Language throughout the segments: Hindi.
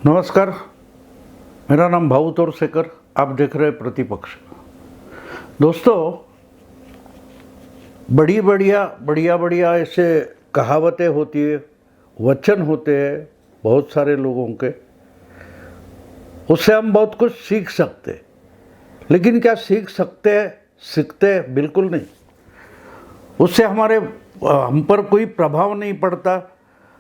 नमस्कार, मेरा नाम भाऊ तोरसेकर। आप देख रहे हैं प्रतिपक्ष। दोस्तों, बढ़िया ऐसे कहावतें होती है, वचन होते हैं बहुत सारे लोगों के, उससे हम बहुत कुछ सीख सकते हैं। लेकिन क्या सीख सकते हैं? सीखते हैं बिल्कुल नहीं। उससे हम पर कोई प्रभाव नहीं पड़ता।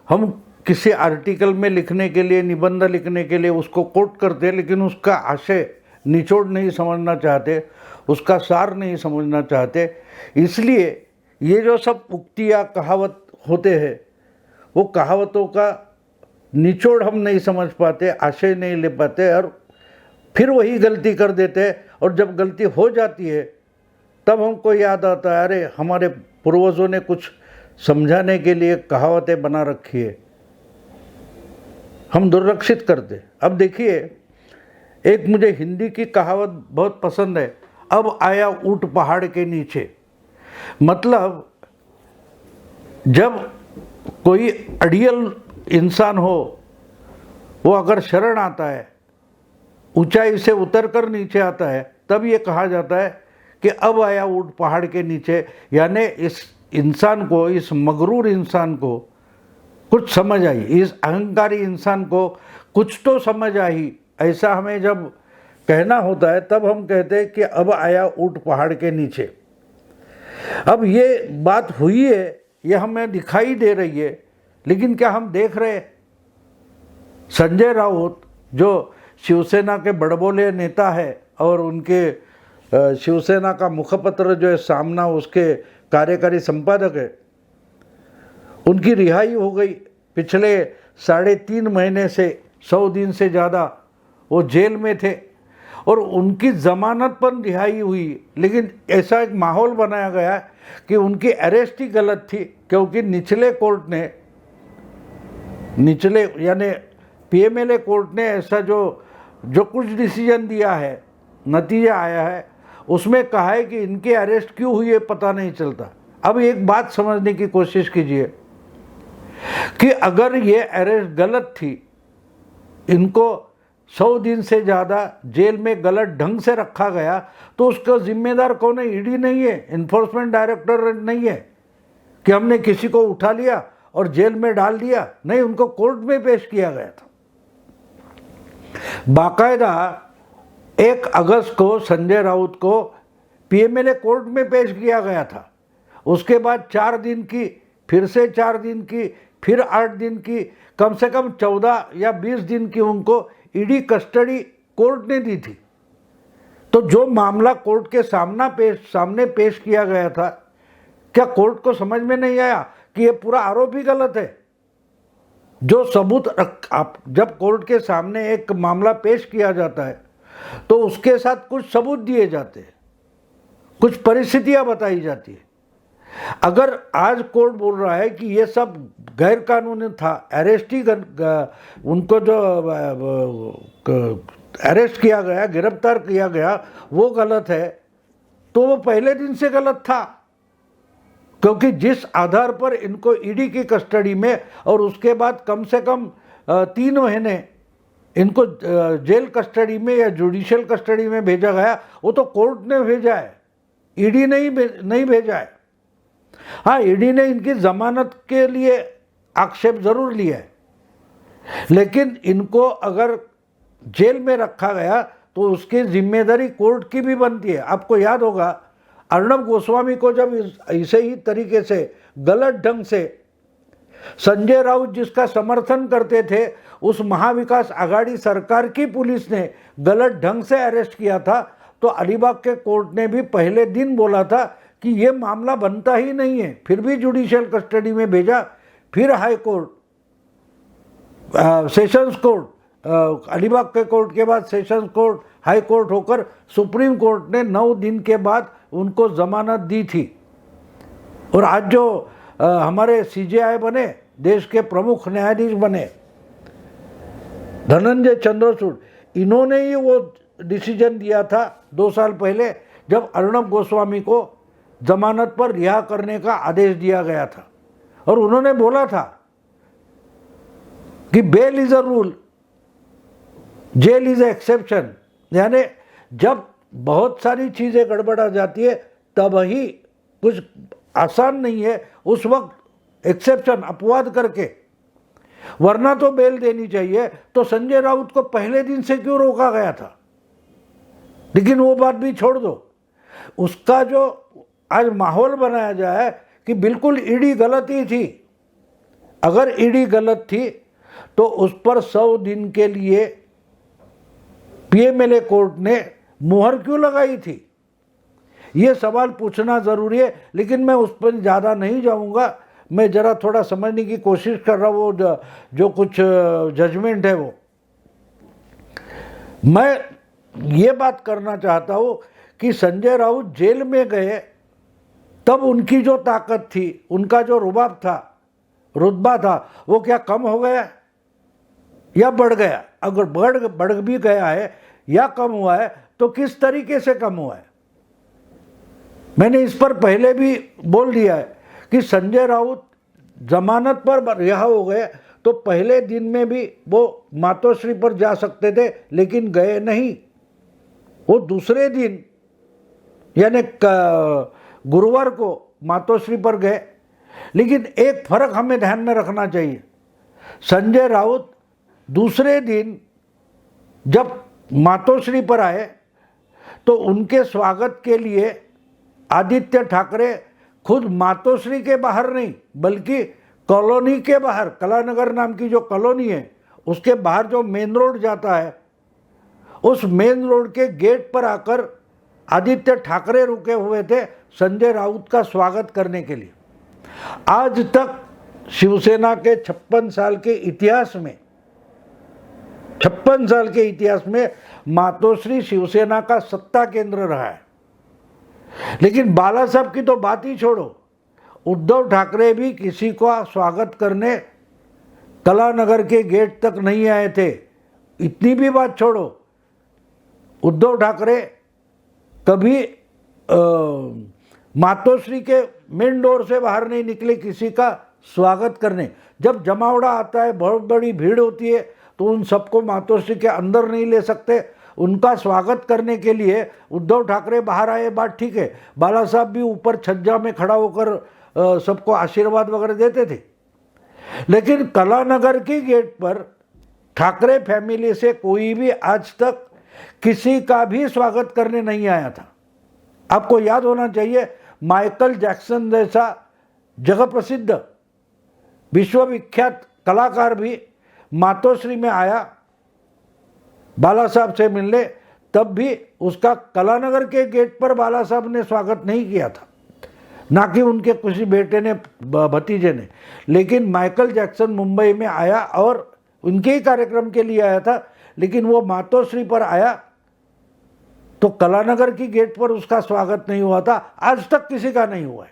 हम किसी आर्टिकल में लिखने के लिए, निबंध लिखने के लिए उसको कोट करते हैं, लेकिन उसका आशय निचोड़ नहीं समझना चाहते, उसका सार नहीं समझना चाहते। इसलिए ये जो सब उक्ति या कहावत होते हैं, वो कहावतों का निचोड़ हम नहीं समझ पाते, आशय नहीं ले पाते, और फिर वही गलती कर देते हैं। और जब गलती हो जाती है तब हमको याद आता है, अरे हमारे पूर्वजों ने कुछ समझाने के लिए कहावतें बना रखी है, हम दुर्लक्षित करते। अब देखिए, एक मुझे हिंदी की कहावत बहुत पसंद है, अब आया ऊंट पहाड़ के नीचे। मतलब जब कोई अड़ियल इंसान हो, वो अगर शरण आता है, ऊंचाई से उतर कर नीचे आता है, तब ये कहा जाता है कि अब आया ऊंट पहाड़ के नीचे। यानी इस इंसान को, इस मगरूर इंसान को कुछ समझ आई, इस अहंकारी इंसान को कुछ तो समझ आई। ऐसा हमें जब कहना होता है तब हम कहते हैं कि अब आया ऊंट पहाड़ के नीचे। अब ये बात हुई है, ये हमें दिखाई दे रही है, लेकिन क्या हम देख रहे हैं? संजय राउत जो शिवसेना के बड़बोले नेता है और उनके शिवसेना का मुखपत्र जो है सामना, उसके कार्यकारी संपादक है, उनकी रिहाई हो गई। पिछले 3.5 महीने से 100 दिन से ज़्यादा वो जेल में थे और उनकी ज़मानत पर रिहाई हुई। लेकिन ऐसा एक माहौल बनाया गया कि उनकी अरेस्ट ही गलत थी, क्योंकि निचले कोर्ट ने, निचले यानी पीएमएलए कोर्ट ने ऐसा जो कुछ डिसीजन दिया है, नतीजा आया है, उसमें कहा है कि इनके अरेस्ट क्यों हुई है पता नहीं चलता। अब एक बात समझने की कोशिश कीजिए कि अगर ये अरेस्ट गलत थी, इनको 100 दिन से ज़्यादा जेल में गलत ढंग से रखा गया, तो उसका जिम्मेदार कौन है? ईडी नहीं है, इन्फोर्समेंट डायरेक्टर नहीं है कि हमने किसी को उठा लिया और जेल में डाल दिया। नहीं, उनको कोर्ट में पेश किया गया था। बाकायदा 1 अगस्त को संजय राउत को पीएमएलए कोर्ट में पेश किया गया था। उसके बाद 4 दिन की, फिर से 4 दिन की, फिर 8 दिन की, कम से कम 14 या 20 दिन की उनको ईडी कस्टडी कोर्ट ने दी थी। तो जो मामला कोर्ट के सामने पेश किया गया था, क्या कोर्ट को समझ में नहीं आया कि ये पूरा आरोप ही गलत है? जो सबूत जब कोर्ट के सामने एक मामला पेश किया जाता है तो उसके साथ कुछ सबूत दिए जाते हैं, कुछ परिस्थितियां बताई जाती है। अगर आज कोर्ट बोल रहा है कि ये सब गैर कानूनी था, अरेस्ट ही उनको जो अरेस्ट किया गया, गिरफ्तार किया गया, वो गलत है, तो वो पहले दिन से गलत था। क्योंकि जिस आधार पर इनको ईडी की कस्टडी में और उसके बाद कम से कम 3 महीने इनको जेल कस्टडी में या जुडिशियल कस्टडी में भेजा गया, वो तो कोर्ट ने भेजा है, ईडी नहीं भेजा है। हाँ, ईडी ने इनकी जमानत के लिए आक्षेप जरूर लिया है, लेकिन इनको अगर जेल में रखा गया तो उसकी जिम्मेदारी कोर्ट की भी बनती है। आपको याद होगा, अर्णब गोस्वामी को जब ऐसे ही तरीके से गलत ढंग से संजय राउत जिसका समर्थन करते थे, उस महाविकास आघाड़ी सरकार की पुलिस ने गलत ढंग से अरेस्ट किया था, तो अलीबाग के कोर्ट ने भी पहले दिन बोला था कि ये मामला बनता ही नहीं है। फिर भी जुडिशियल कस्टडी में भेजा, फिर high court, sessions court, Alibag के कोर्ट के बाद सेशंस कोर्ट, हाई कोर्ट होकर सुप्रीम कोर्ट ने 9 दिन के बाद उनको जमानत दी थी। और आज जो हमारे सीजेआई बने, देश के प्रमुख न्यायाधीश बने धनंजय चंद्रचूड़, इन्होंने ही वो डिसीजन दिया था 2 साल पहले, जब अर्णब गोस्वामी को जमानत पर रिहा करने का आदेश दिया गया था। और उन्होंने बोला था कि bail is a rule, jail is exception, यानी जब बहुत सारी चीज़ें गड़बड़ा जाती है तब ही, कुछ आसान नहीं है उस वक्त एक्सेप्शन अपवाद करके, वरना तो बेल देनी चाहिए। तो संजय राउत को पहले दिन से क्यों रोका गया था? लेकिन वो बात भी छोड़ दो, उसका जो आज माहौल बनाया जाए कि बिल्कुल ईडी गलत ही थी। अगर ईडी गलत थी तो उस पर 100 दिन के लिए पीएमएलए कोर्ट ने मुहर क्यों लगाई थी? ये सवाल पूछना ज़रूरी है, लेकिन मैं उस पर ज़्यादा नहीं जाऊंगा। मैं ज़रा थोड़ा समझने की कोशिश कर रहा हूँ, वो जो कुछ जजमेंट है वो मैं ये बात करना चाहता हूँ कि संजय राउत जेल में गए तब उनकी जो ताकत थी, उनका जो रुबाब था, रुतबा था, वो क्या कम हो गया या बढ़ गया? अगर बढ़ भी गया है या कम हुआ है तो किस तरीके से कम हुआ है? मैंने इस पर पहले भी बोल दिया है कि संजय राउत जमानत पर रिहा हो गए तो पहले दिन में भी वो मातोश्री पर जा सकते थे, लेकिन गए नहीं। वो दूसरे दिन यानी गुरुवार को मातोश्री पर गए। लेकिन एक फर्क हमें ध्यान में रखना चाहिए, संजय राउत दूसरे दिन जब मातोश्री पर आए तो उनके स्वागत के लिए आदित्य ठाकरे खुद मातोश्री के बाहर नहीं बल्कि कॉलोनी के बाहर, कलानगर नाम की जो कॉलोनी है उसके बाहर जो मेन रोड जाता है, उस मेन रोड के गेट पर आकर आदित्य ठाकरे रुके हुए थे संजय राउत का स्वागत करने के लिए। आज तक शिवसेना के 56 साल के इतिहास में, 56 साल के इतिहास में मातोश्री शिवसेना का सत्ता केंद्र रहा है। लेकिन बाला साहब की तो बात ही छोड़ो, उद्धव ठाकरे भी किसी का स्वागत करने कलानगर के गेट तक नहीं आए थे। इतनी भी बात छोड़ो, उद्धव ठाकरे कभी मातोश्री के मेन डोर से बाहर नहीं निकले किसी का स्वागत करने। जब जमावड़ा आता है, बहुत बड़ी भीड़ होती है, तो उन सबको मातोश्री के अंदर नहीं ले सकते। उनका स्वागत करने के लिए उद्धव ठाकरे बाहर आए, बात ठीक है। बाला साहब भी ऊपर छज्जा में खड़ा होकर सबको आशीर्वाद वगैरह देते थे। लेकिन कलानगर की गेट पर ठाकरे फैमिली से कोई भी आज तक किसी का भी स्वागत करने नहीं आया था। आपको याद होना चाहिए, माइकल जैक्सन जैसा जगह प्रसिद्ध विश्वविख्यात कलाकार भी मातोश्री में आया बाला साहब से मिलने, तब भी उसका कलानगर के गेट पर बाला साहब ने स्वागत नहीं किया था, ना कि उनके किसी बेटे ने, भतीजे ने। लेकिन माइकल जैक्सन मुंबई में आया और उनके ही कार्यक्रम के लिए आया था, लेकिन वो मातोश्री पर आया तो कलानगर की गेट पर उसका स्वागत नहीं हुआ था। आज तक किसी का नहीं हुआ है।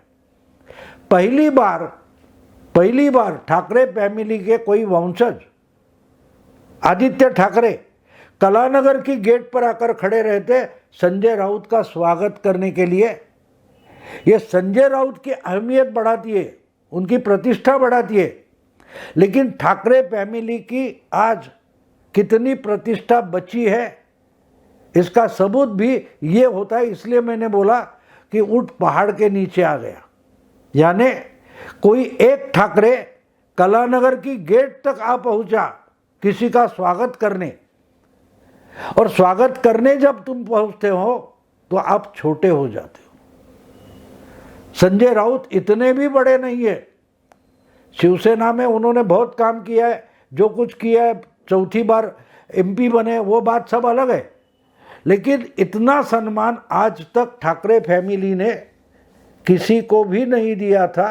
पहली बार ठाकरे फैमिली के कोई वंशज आदित्य ठाकरे कलानगर की गेट पर आकर खड़े रहते संजय राउत का स्वागत करने के लिए। ये संजय राउत की अहमियत बढ़ाती है, उनकी प्रतिष्ठा बढ़ाती है। लेकिन ठाकरे फैमिली की आज कितनी प्रतिष्ठा बची है, इसका सबूत भी ये होता है। इसलिए मैंने बोला कि ऊंट पहाड़ के नीचे आ गया, यानी कोई एक ठाकरे कलानगर की गेट तक आ पहुंचा किसी का स्वागत करने। और स्वागत करने जब तुम पहुंचते हो तो आप छोटे हो जाते हो। संजय राउत इतने भी बड़े नहीं है। शिवसेना में उन्होंने बहुत काम किया है, जो कुछ किया है, चौथी बार एमपी बने, वो बात सब अलग है। लेकिन इतना सम्मान आज तक ठाकरे फैमिली ने किसी को भी नहीं दिया था।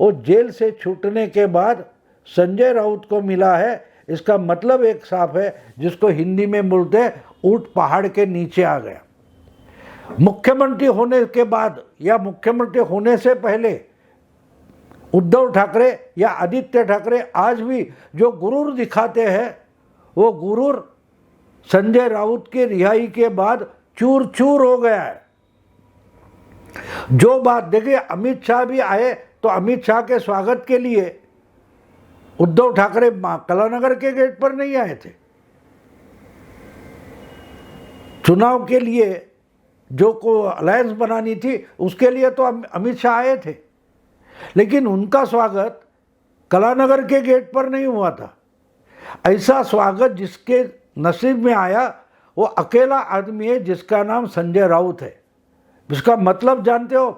वो जेल से छूटने के बाद संजय राउत को मिला है। इसका मतलब एक साफ है, जिसको हिंदी में बोलते हैं ऊंट पहाड़ के नीचे आ गया। मुख्यमंत्री होने के बाद या मुख्यमंत्री होने से पहले उद्धव ठाकरे या आदित्य ठाकरे आज भी जो गुरूर दिखाते हैं, वो गुरूर संजय राउत की रिहाई के बाद चूर चूर हो गया है। जो बात देखिए, अमित शाह भी आए तो अमित शाह के स्वागत के लिए उद्धव ठाकरे कलानगर के गेट पर नहीं आए थे। चुनाव के लिए जो को अलायंस बनानी थी उसके लिए तो अमित शाह आए थे, लेकिन उनका स्वागत कलानगर के गेट पर नहीं हुआ था। ऐसा स्वागत जिसके नसीब में आया वो अकेला आदमी है जिसका नाम संजय राउत है। इसका मतलब जानते हो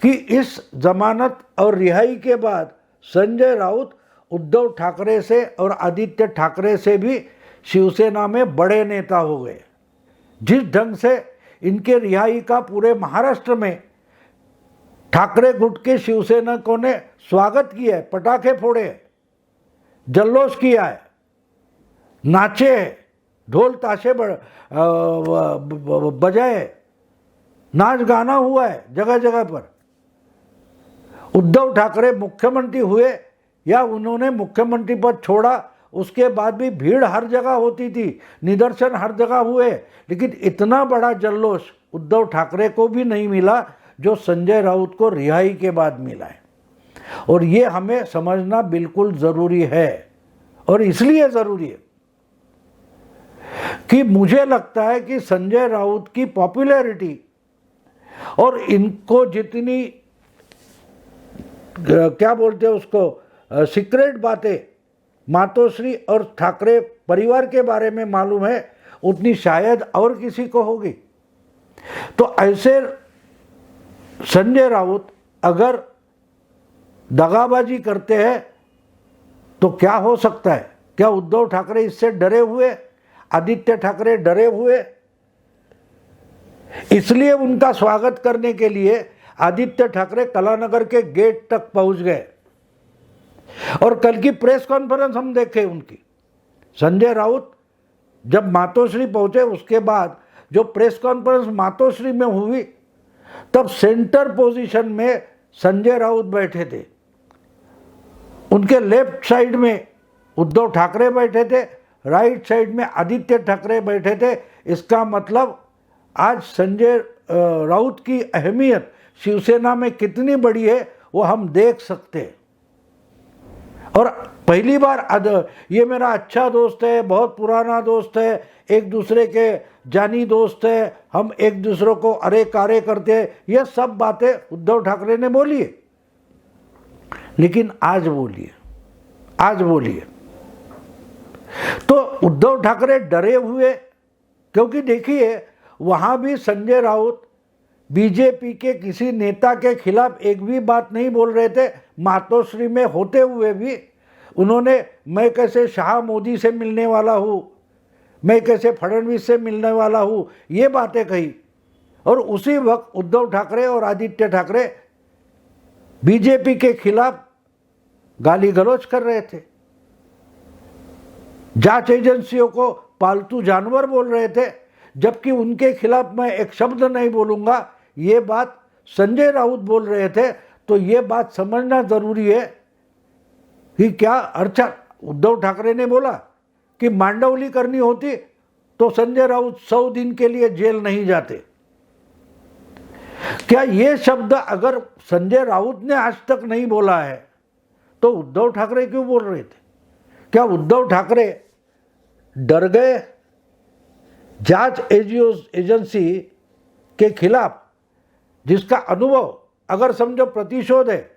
कि इस जमानत और रिहाई के बाद संजय राउत उद्धव ठाकरे से और आदित्य ठाकरे से भी शिवसेना में बड़े नेता हो गए। जिस ढंग से इनके रिहाई का पूरे महाराष्ट्र में ठाकरे गुट के शिवसैनिकों ने स्वागत किया है, पटाखे फोड़े, जल्लोष किया है, नाचे है, ढोल ताशे बजाए, नाच गाना हुआ है जगह जगह पर। उद्धव ठाकरे मुख्यमंत्री हुए या उन्होंने मुख्यमंत्री पद छोड़ा, उसके बाद भी भीड़ हर जगह होती थी, निदर्शन हर जगह हुए, लेकिन इतना बड़ा जल्लोष उद्धव ठाकरे को भी नहीं मिला जो संजय राउत को रिहाई के बाद मिला है। और ये हमें समझना बिल्कुल ज़रूरी है। और इसलिए ज़रूरी है कि मुझे लगता है कि संजय राउत की पॉपुलैरिटी और इनको जितनी क्या बोलते हैं उसको सीक्रेट बातें मातोश्री और ठाकरे परिवार के बारे में मालूम है, उतनी शायद और किसी को होगी। तो ऐसे संजय राउत अगर दगाबाजी करते हैं तो क्या हो सकता है? क्या उद्धव ठाकरे इससे डरे हुए, आदित्य ठाकरे डरे हुए? इसलिए उनका स्वागत करने के लिए आदित्य ठाकरे कलानगर के गेट तक पहुंच गए। और कल की प्रेस कॉन्फ्रेंस हम देखे उनकी, संजय राउत जब मातोश्री पहुंचे उसके बाद जो प्रेस कॉन्फ्रेंस मातोश्री में हुई, तब सेंटर पोजीशन में संजय राउत बैठे थे, उनके लेफ्ट साइड में उद्धव ठाकरे बैठे थे, राइट साइड में आदित्य ठाकरे बैठे थे। इसका मतलब आज संजय राउत की अहमियत शिवसेना में कितनी बड़ी है वो हम देख सकते हैं। और पहली बार ये मेरा अच्छा दोस्त है, बहुत पुराना दोस्त है, एक दूसरे के जानी दोस्त है, हम एक दूसरे को अरे कारे करते हैं, ये सब बातें उद्धव ठाकरे ने बोली है। लेकिन आज बोलिए तो उद्धव ठाकरे डरे हुए, क्योंकि देखिए वहाँ भी संजय राउत बीजेपी के किसी नेता के खिलाफ एक भी बात नहीं बोल रहे थे। मातोश्री में होते हुए भी उन्होंने मैं कैसे शाह मोदी से मिलने वाला हूँ, मैं कैसे फडणवीस से मिलने वाला हूँ, ये बातें कही। और उसी वक्त उद्धव ठाकरे और आदित्य ठाकरे बीजेपी के खिलाफ गाली गलौज कर रहे थे, जांच एजेंसियों को पालतू जानवर बोल रहे थे, जबकि उनके खिलाफ मैं एक शब्द नहीं बोलूँगा, ये बात संजय राउत बोल रहे थे। तो ये बात समझना ज़रूरी है कि क्या अर्चा उद्धव ठाकरे ने बोला कि मांडवली करनी होती तो संजय राउत 100 दिन के लिए जेल नहीं जाते। क्या ये शब्द अगर संजय राउत ने आज तक नहीं बोला है तो उद्धव ठाकरे क्यों बोल रहे थे? क्या उद्धव ठाकरे डर गए जांच एजेंसी के खिलाफ, जिसका अनुभव अगर समझो प्रतिशोध है,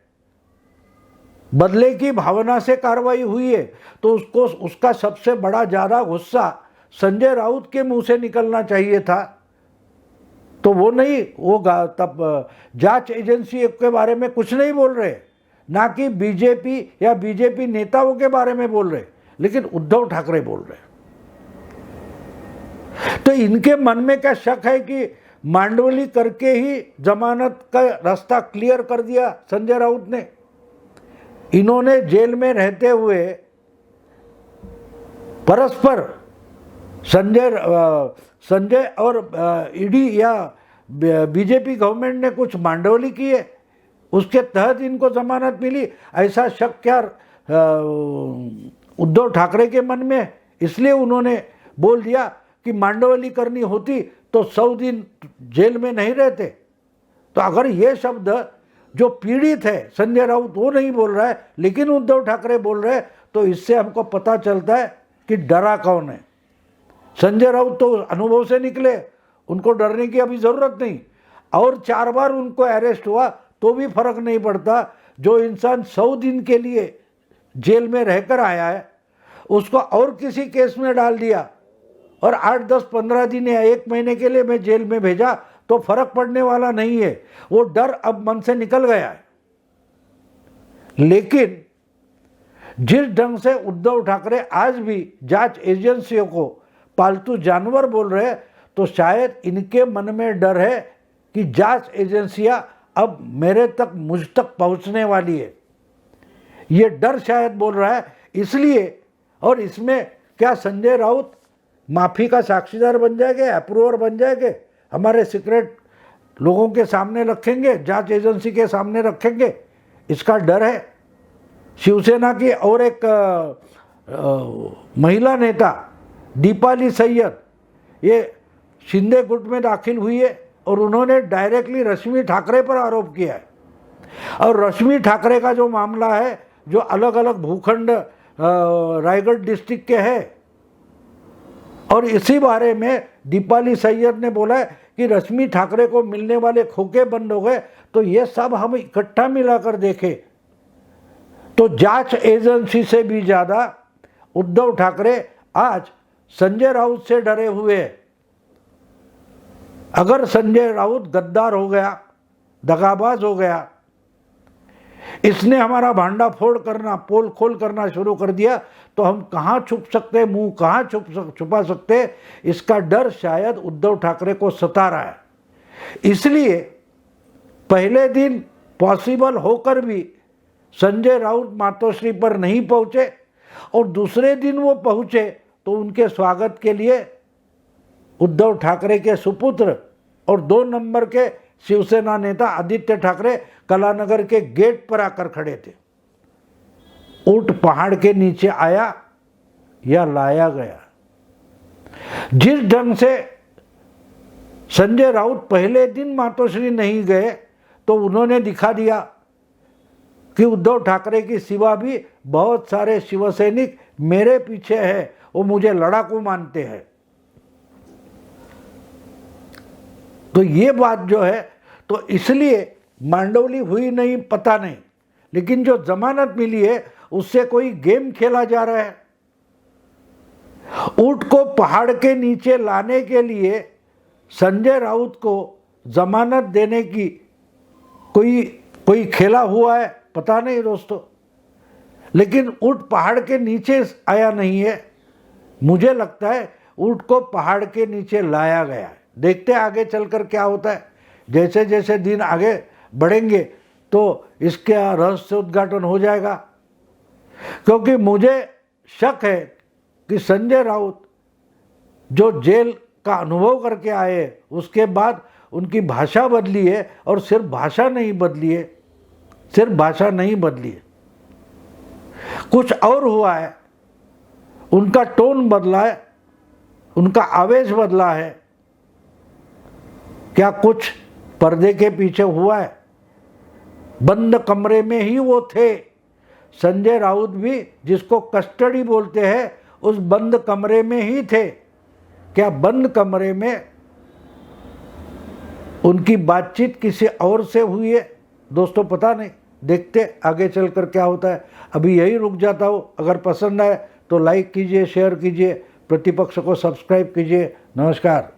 बदले की भावना से कार्रवाई हुई है, तो उसका सबसे बड़ा ज़्यादा गुस्सा संजय राउत के मुंह से निकलना चाहिए था। तो वो नहीं, वो तब जांच एजेंसी के बारे में कुछ नहीं बोल रहे, ना कि बीजेपी या बीजेपी नेताओं के बारे में बोल रहे, लेकिन उद्धव ठाकरे बोल रहे। तो इनके मन में क्या शक है कि मांडवली करके ही जमानत का रास्ता क्लियर कर दिया संजय राउत ने? इन्होंने जेल में रहते हुए परस्पर संजय और ईडी या बीजेपी गवर्नमेंट ने कुछ मांडवली की है, उसके तहत इनको जमानत मिली, ऐसा शक क्या उद्धव ठाकरे के मन में? इसलिए उन्होंने बोल दिया कि मांडवली करनी होती तो 100 दिन जेल में नहीं रहते। तो अगर ये शब्द जो पीड़ित है संजय राउत वो नहीं बोल रहा है, लेकिन उद्धव ठाकरे बोल रहे हैं, तो इससे हमको पता चलता है कि डरा कौन है। संजय राउत तो अनुभव से निकले, उनको डरने की अभी ज़रूरत नहीं। और 4 बार उनको अरेस्ट हुआ तो भी फर्क नहीं पड़ता। जो इंसान 100 दिन के लिए जेल में रहकर आया है उसको और किसी केस में डाल दिया और 8, 10, 15 दिन या 1 महीने के लिए मैं जेल में भेजा तो फर्क पड़ने वाला नहीं है। वो डर अब मन से निकल गया है। लेकिन जिस ढंग से उद्धव ठाकरे आज भी जांच एजेंसियों को पालतू जानवर बोल रहे हैं, तो शायद इनके मन में डर है कि जांच एजेंसियां अब मेरे तक, मुझ तक पहुंचने वाली है। ये डर शायद बोल रहा है इसलिए। और इसमें क्या संजय राउत माफी का साक्षीदार बन जाएंगे, अप्रूवर बन जाएंगे, हमारे सीक्रेट लोगों के सामने रखेंगे, जांच एजेंसी के सामने रखेंगे, इसका डर है। शिवसेना की और एक महिला नेता दीपाली सैयद, ये शिंदे गुट में दाखिल हुई है और उन्होंने डायरेक्टली रश्मि ठाकरे पर आरोप किया है। और रश्मि ठाकरे का जो मामला है, जो अलग अलग भूखंड रायगढ़ डिस्ट्रिक्ट के हैं, और इसी बारे में दीपाली सैयद ने बोला है कि रश्मि ठाकरे को मिलने वाले खोखे बंद हो गए, तो ये सब हम इकट्ठा मिलाकर देखें तो जांच एजेंसी से भी ज़्यादा उद्धव ठाकरे आज संजय राउत से डरे हुए हैं। अगर संजय राउत गद्दार हो गया, दगाबाज हो गया, इसने हमारा भांडा फोड़ करना, पोल खोल करना शुरू कर दिया, तो हम कहाँ छुप सकते, मुंह कहाँ छुपा सकते, इसका डर शायद उद्धव ठाकरे को सता रहा है। इसलिए पहले दिन पॉसिबल होकर भी संजय राउत मातोश्री पर नहीं पहुंचे और दूसरे दिन वो पहुंचे तो उनके स्वागत के लिए उद्धव ठाकरे के सुपुत्र और 2 नंबर के शिवसेना नेता आदित्य ठाकरे कलानगर के गेट पर आकर खड़े थे। ऊंट पहाड़ के नीचे आया या लाया गया। जिस ढंग से संजय राउत पहले दिन मातोश्री नहीं गए तो उन्होंने दिखा दिया कि उद्धव ठाकरे की सिवा भी बहुत सारे शिवसैनिक मेरे पीछे हैं, वो मुझे लड़ाकू मानते हैं। तो ये बात जो है, तो इसलिए मांडवली हुई नहीं पता नहीं, लेकिन जो जमानत मिली है उससे कोई गेम खेला जा रहा है। ऊंट को पहाड़ के नीचे लाने के लिए संजय राउत को जमानत देने की कोई खेला हुआ है पता नहीं दोस्तों, लेकिन ऊंट पहाड़ के नीचे आया नहीं है। मुझे लगता है ऊंट को पहाड़ के नीचे लाया गया है। देखते हैं आगे चलकर क्या होता है। जैसे जैसे दिन आगे बढ़ेंगे तो इसका रहस्य उद्घाटन हो जाएगा, क्योंकि मुझे शक है कि संजय राउत जो जेल का अनुभव करके आए उसके बाद उनकी भाषा बदली है, और सिर्फ भाषा नहीं बदली है, कुछ और हुआ है। उनका टोन बदला है, उनका आवेश बदला है। क्या कुछ पर्दे के पीछे हुआ है? बंद कमरे में ही वो थे। संजय राउत भी, जिसको कस्टडी बोलते हैं, उस बंद कमरे में ही थे। क्या बंद कमरे में उनकी बातचीत किसी और से हुई है? दोस्तों पता नहीं, देखते आगे चलकर क्या होता है। अभी यही रुक जाता हूँ। अगर पसंद आए तो लाइक कीजिए, शेयर कीजिए, प्रतिपक्ष को सब्सक्राइब कीजिए। नमस्कार।